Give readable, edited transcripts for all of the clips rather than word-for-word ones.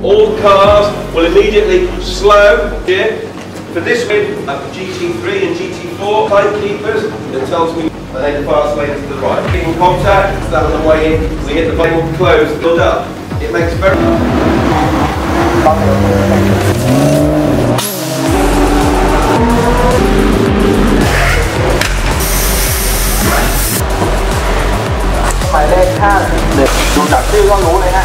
all cars will immediately slow here. For this one, GT3 and GT4 timekeepers, that tells me that they fast lane to the right. In contact, that on the way in, we hit the button, close, build up. It makes very...หมายเลข5เนี่ยดูจากชื่อก็รู้เลยฮะ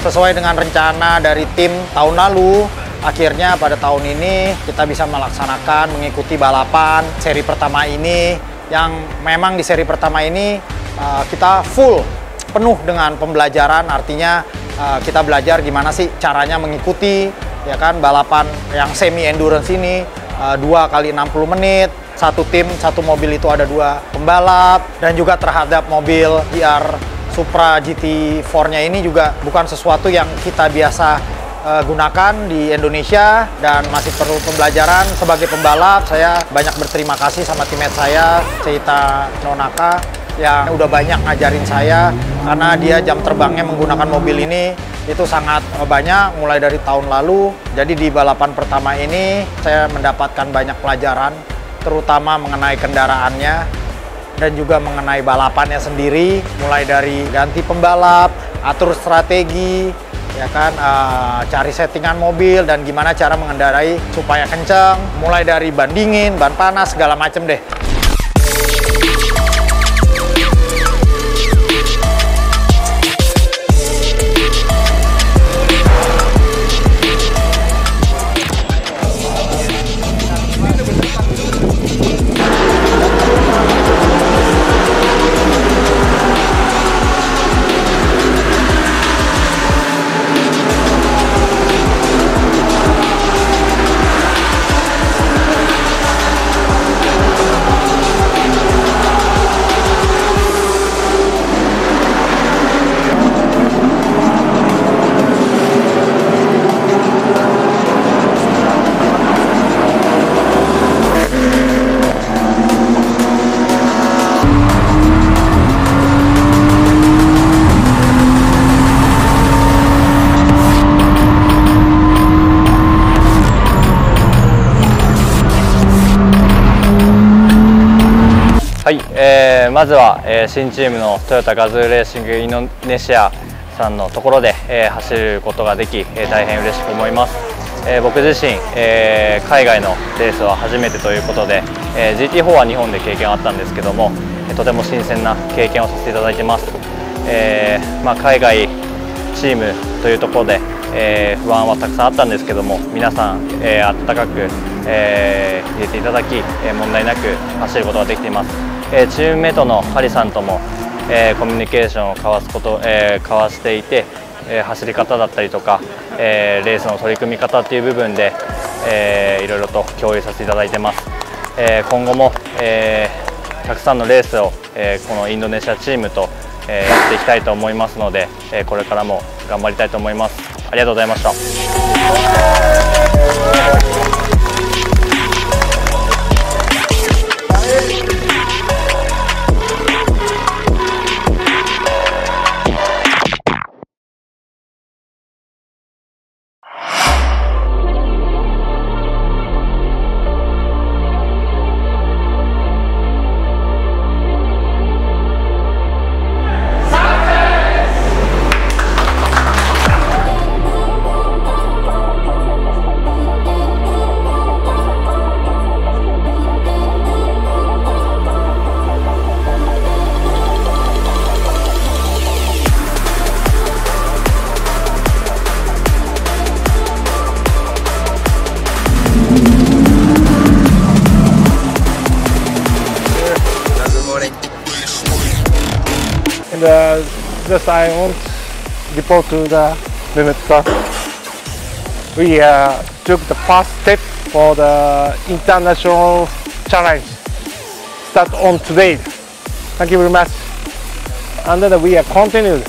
Sesuai dengan rencana dari tim tahun lalu, akhirnya pada tahun ini kita bisa melaksanakan mengikuti balapan seri pertama ini, yang memang di seri pertama ini kita penuh dengan pembelajaran. Artinya kita belajar gimana sih caranya mengikuti ya kan balapan yang semi endurance ini, 2 kali 60 menit, satu tim, satu mobil itu ada 2 pembalap, dan juga terhadap mobil GR Supra GT4-nya ini juga bukan sesuatu yang kita biasa gunakan di Indonesia, dan masih perlu pembelajaran. Sebagai pembalap, saya banyak berterima kasih sama teammate saya, Ceita Nonaka, yang udah banyak ngajarin saya, karena dia jam terbangnya menggunakan mobil ini itu sangat banyak mulai dari tahun lalu. Jadi di balapan pertama ini saya mendapatkan banyak pelajaran, terutama mengenai kendaraannya dan juga mengenai balapannya sendiri, mulai dari ganti pembalap, atur strategi, ya kan, cari settingan mobil dan gimana cara mengendarai supaya kenceng, mulai dari ban dingin, ban panas, segala macem deh.はい、まずは、新チームのトヨタガズーレーシングインドネシアさんのところで、走ることができ、大変嬉しく思います。僕自身、海外のレースは初めてということで、GT4 は日本で経験あったんですけども、とても新鮮な経験をさせていただいてます。海外チームというところで、不安はたくさんあったんですけども、皆さん、温かく、入れていただき、問題なく走ることができています。チームメイトのハリさんとも、コミュニケーションを交わしていて、走り方だったりとか、レースの取り組み方っていう部分で、いろいろと共有させていただいてます。今後も、たくさんのレースを、このインドネシアチームと、やっていきたいと思いますので、これからも頑張りたいと思います。ありがとうございました。Just I want to report to the limit start. We took the first step for the international challenge. Start on today. Thank you very much. And then we are continued.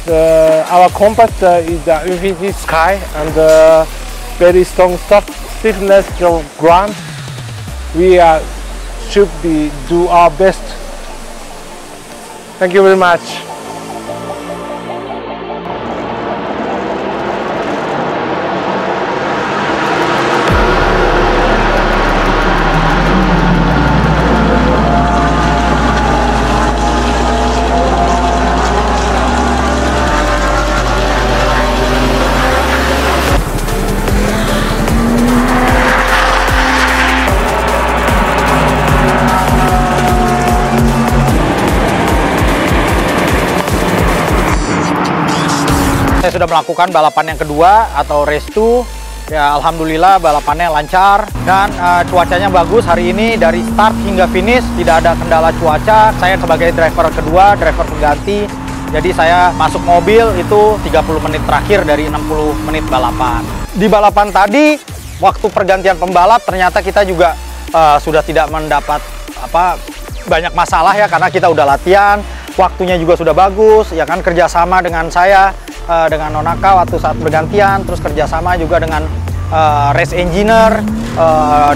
Our competitor is the Infinity Sky and very strong stiffness of ground. We should do our best. Thank you very much. Saya sudah melakukan balapan yang kedua atau race 2. Ya, alhamdulillah balapannya lancar dan cuacanya bagus hari ini. Dari start hingga finish tidak ada kendala cuaca. Saya sebagai driver kedua, driver pengganti. Jadi saya masuk mobil itu 30 menit terakhir dari 60 menit balapan. Di balapan tadi, waktu pergantian pembalap ternyata kita juga sudah tidak mendapat banyak masalah ya, karena kita udah latihan, waktunya juga sudah bagus, ya kan, kerjasama dengan saya, dengan Nonaka waktu saat bergantian, terus kerjasama juga dengan race engineer,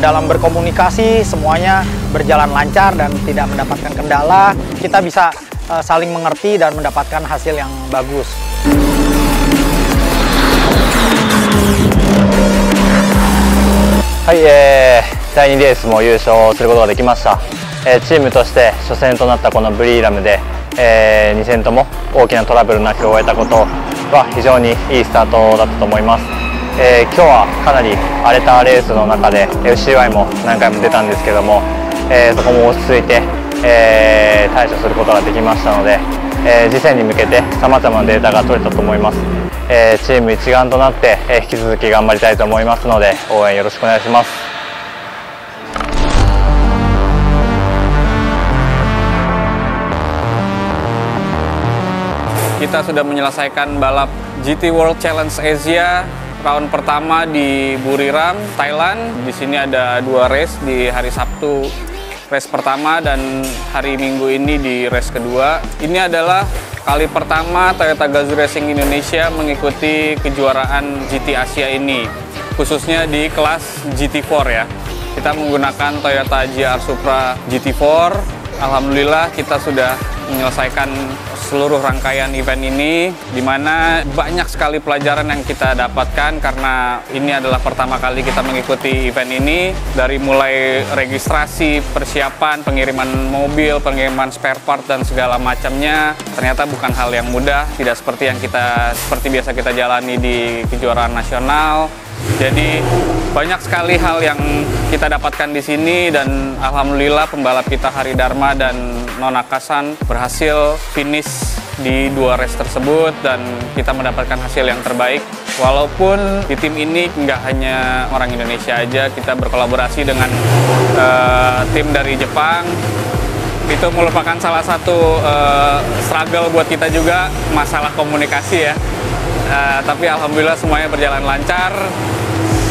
dalam berkomunikasi semuanya berjalan lancar dan tidak mendapatkan kendala. Kita bisa saling mengerti dan mendapatkan hasil yang bagus.はい、第2レースも優勝することができました。チームとして初戦となったこのブリーラムで、2戦とも大きなトラブルなく終えたことは非常にいいスタートだったと思います。今日はかなり荒れたレースの中で FCY も何回も出たんですけども、そこも落ち着いて、対処することができましたので、次戦に向けてさまざまなデータが取れたと思います。チーム一丸となって、引き続き頑張りたいと思いますので応援よろしくお願いします。Kita sudah menyelesaikan balap GT World Challenge Asia round pertama di Buriram, Thailand. Di sini ada 2 race, di hari Sabtu race pertama dan hari Minggu ini di race kedua. Ini adalah kali pertama Toyota Gazoo Racing Indonesia mengikuti kejuaraan GT Asia ini, khususnya di kelas GT4 ya. Kita menggunakan Toyota GR Supra GT4. Alhamdulillah kita sudah menyelesaikan seluruh rangkaian event ini, di mana banyak sekali pelajaran yang kita dapatkan karena ini adalah pertama kali kita mengikuti event ini. Dari mulai registrasi, persiapan, pengiriman mobil, pengiriman spare part dan segala macamnya, ternyata bukan hal yang mudah, tidak seperti yang biasa kita jalani di kejuaraan nasional. Jadi banyak sekali hal yang kita dapatkan di sini dan alhamdulillah pembalap kita Hari Dharma dan Nonaka-san berhasil finish di 2 race tersebut dan kita mendapatkan hasil yang terbaik. Walaupun di tim ini nggak hanya orang Indonesia aja, kita berkolaborasi dengan tim dari Jepang. Itu merupakan salah satu struggle buat kita juga, masalah komunikasi ya. Tapi alhamdulillah semuanya berjalan lancar.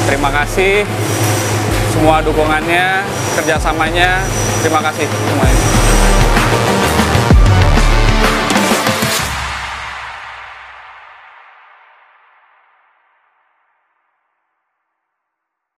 Terima kasih semua dukungannya, kerjasamanya. Terima kasih semuanya.